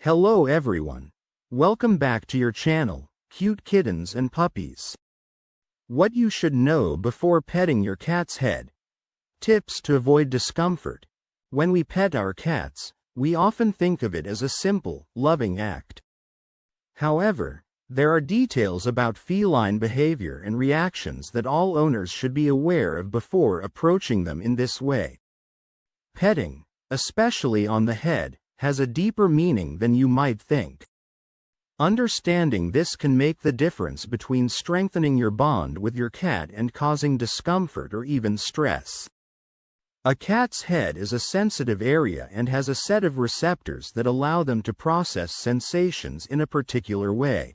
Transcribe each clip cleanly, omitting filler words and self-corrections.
Hello everyone. Welcome back to your channel, Cute Kittens and Puppies. What you should know before petting your cat's head. Tips to avoid discomfort. When we pet our cats, we often think of it as a simple, loving act. However, there are details about feline behavior and reactions that all owners should be aware of before approaching them in this way. Petting, especially on the head, has a deeper meaning than you might think. Understanding this can make the difference between strengthening your bond with your cat and causing discomfort or even stress. A cat's head is a sensitive area and has a set of receptors that allow them to process sensations in a particular way.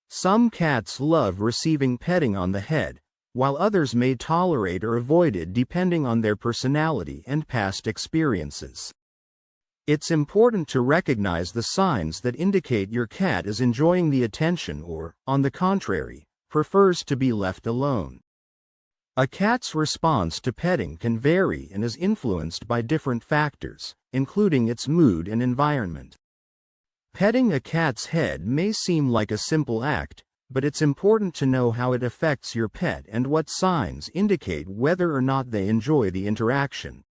Some cats love receiving petting on the head, while others may tolerate or avoid it depending on their personality and past experiences. It's important to recognize the signs that indicate your cat is enjoying the attention or, on the contrary, prefers to be left alone. A cat's response to petting can vary and is influenced by different factors, including its mood and environment. Petting a cat's head may seem like a simple act, but it's important to know how it affects your pet and what signs indicate whether or not they enjoy the interaction.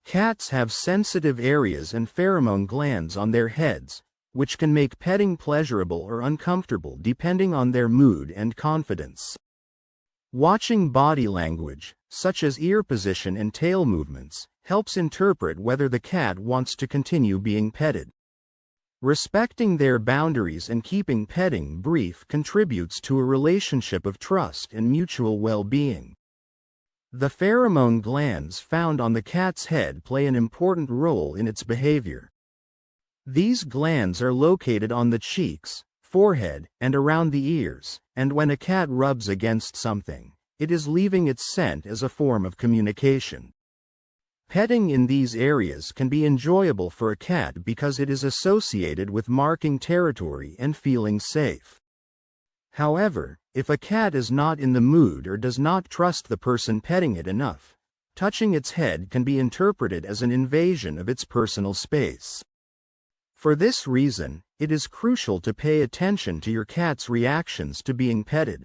Cats have sensitive areas and pheromone glands on their heads, which can make petting pleasurable or uncomfortable depending on their mood and confidence. Watching body language, such as ear position and tail movements, helps interpret whether the cat wants to continue being petted. Respecting their boundaries and keeping petting brief contributes to a relationship of trust and mutual well-being. The pheromone glands found on the cat's head play an important role in its behavior. These glands are located on the cheeks, forehead, and around the ears, and when a cat rubs against something, it is leaving its scent as a form of communication. Petting in these areas can be enjoyable for a cat because it is associated with marking territory and feeling safe. However, if a cat is not in the mood or does not trust the person petting it enough, touching its head can be interpreted as an invasion of its personal space. For this reason, it is crucial to pay attention to your cat's reactions to being petted.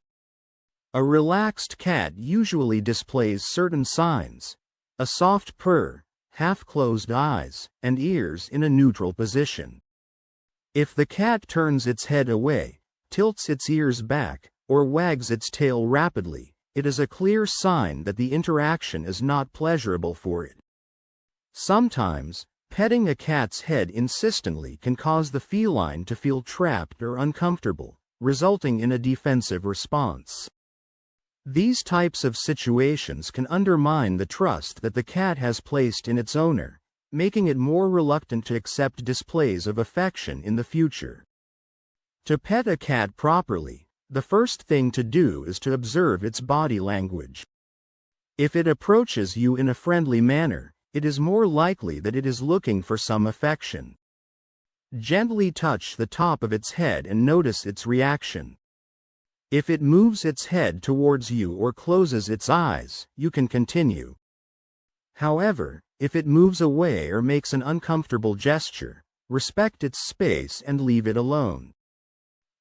A relaxed cat usually displays certain signs: a soft purr, half-closed eyes, and ears in a neutral position. If the cat turns its head away, tilts its ears back, or wags its tail rapidly, it is a clear sign that the interaction is not pleasurable for it. Sometimes, petting a cat's head insistently can cause the feline to feel trapped or uncomfortable, resulting in a defensive response. These types of situations can undermine the trust that the cat has placed in its owner, making it more reluctant to accept displays of affection in the future. To pet a cat properly, the first thing to do is to observe its body language. If it approaches you in a friendly manner, it is more likely that it is looking for some affection. Gently touch the top of its head and notice its reaction. If it moves its head towards you or closes its eyes, you can continue. However, if it moves away or makes an uncomfortable gesture, respect its space and leave it alone.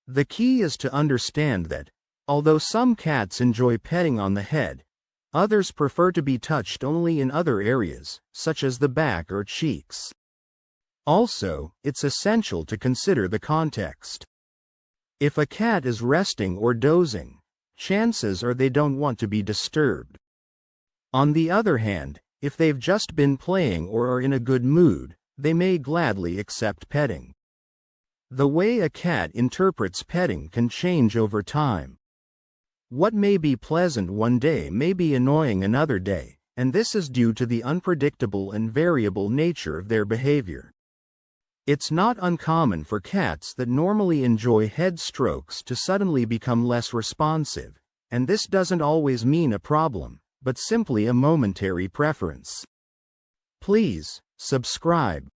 The key is to understand that, although some cats enjoy petting on the head, others prefer to be touched only in other areas, such as the back or cheeks. Also, it's essential to consider the context. If a cat is resting or dozing, chances are they don't want to be disturbed. On the other hand, if they've just been playing or are in a good mood, they may gladly accept petting. The way a cat interprets petting can change over time. What may be pleasant one day may be annoying another day, and this is due to the unpredictable and variable nature of their behavior. It's not uncommon for cats that normally enjoy head strokes to suddenly become less responsive, and this doesn't always mean a problem, but simply a momentary preference. Please, subscribe.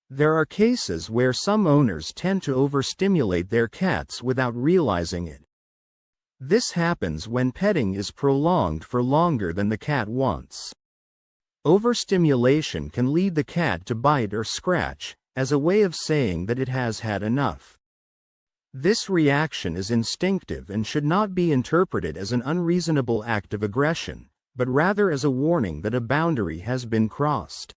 There are cases where some owners tend to overstimulate their cats without realizing it. This happens when petting is prolonged for longer than the cat wants. Overstimulation can lead the cat to bite or scratch, as a way of saying that it has had enough. This reaction is instinctive and should not be interpreted as an unreasonable act of aggression, but rather as a warning that a boundary has been crossed.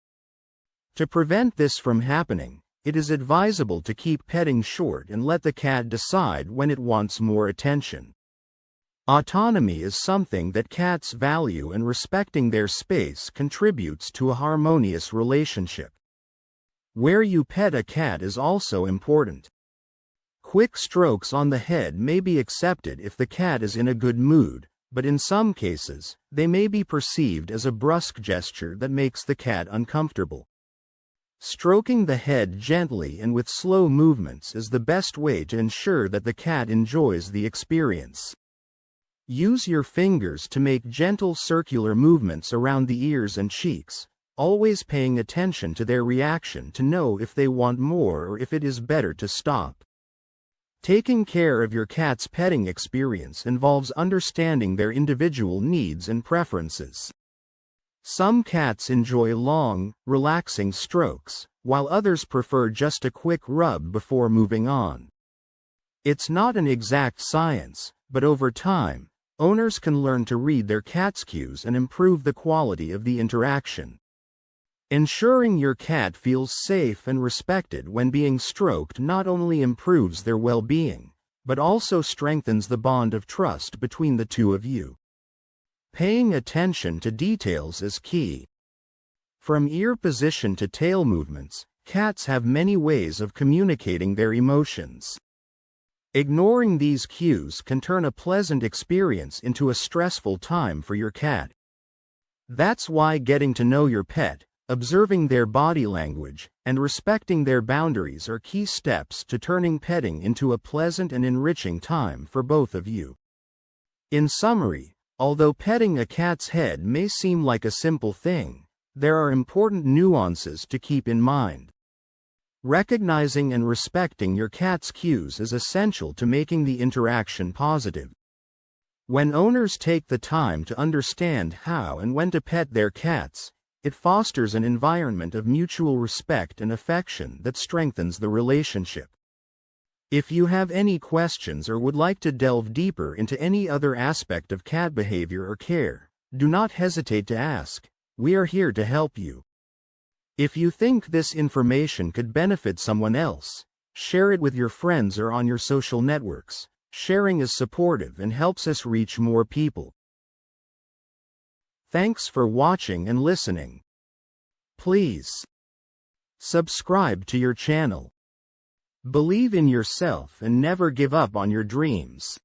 To prevent this from happening, it is advisable to keep petting short and let the cat decide when it wants more attention. Autonomy is something that cats value, and respecting their space contributes to a harmonious relationship. Where you pet a cat is also important. Quick strokes on the head may be accepted if the cat is in a good mood, but in some cases, they may be perceived as a brusque gesture that makes the cat uncomfortable. Stroking the head gently and with slow movements is the best way to ensure that the cat enjoys the experience. Use your fingers to make gentle circular movements around the ears and cheeks, always paying attention to their reaction to know if they want more or if it is better to stop. Taking care of your cat's petting experience involves understanding their individual needs and preferences. Some cats enjoy long, relaxing strokes, while others prefer just a quick rub before moving on. It's not an exact science, but over time, owners can learn to read their cat's cues and improve the quality of the interaction. Ensuring your cat feels safe and respected when being stroked not only improves their well-being, but also strengthens the bond of trust between the two of you. Paying attention to details is key. From ear position to tail movements, cats have many ways of communicating their emotions. Ignoring these cues can turn a pleasant experience into a stressful time for your cat. That's why getting to know your pet, observing their body language, and respecting their boundaries are key steps to turning petting into a pleasant and enriching time for both of you. In summary, although petting a cat's head may seem like a simple thing, there are important nuances to keep in mind. Recognizing and respecting your cat's cues is essential to making the interaction positive. When owners take the time to understand how and when to pet their cats, it fosters an environment of mutual respect and affection that strengthens the relationship. If you have any questions or would like to delve deeper into any other aspect of cat behavior or care, do not hesitate to ask. We are here to help you. If you think this information could benefit someone else, share it with your friends or on your social networks. Sharing is supportive and helps us reach more people. Thanks for watching and listening. Please subscribe to your channel. Believe in yourself and never give up on your dreams.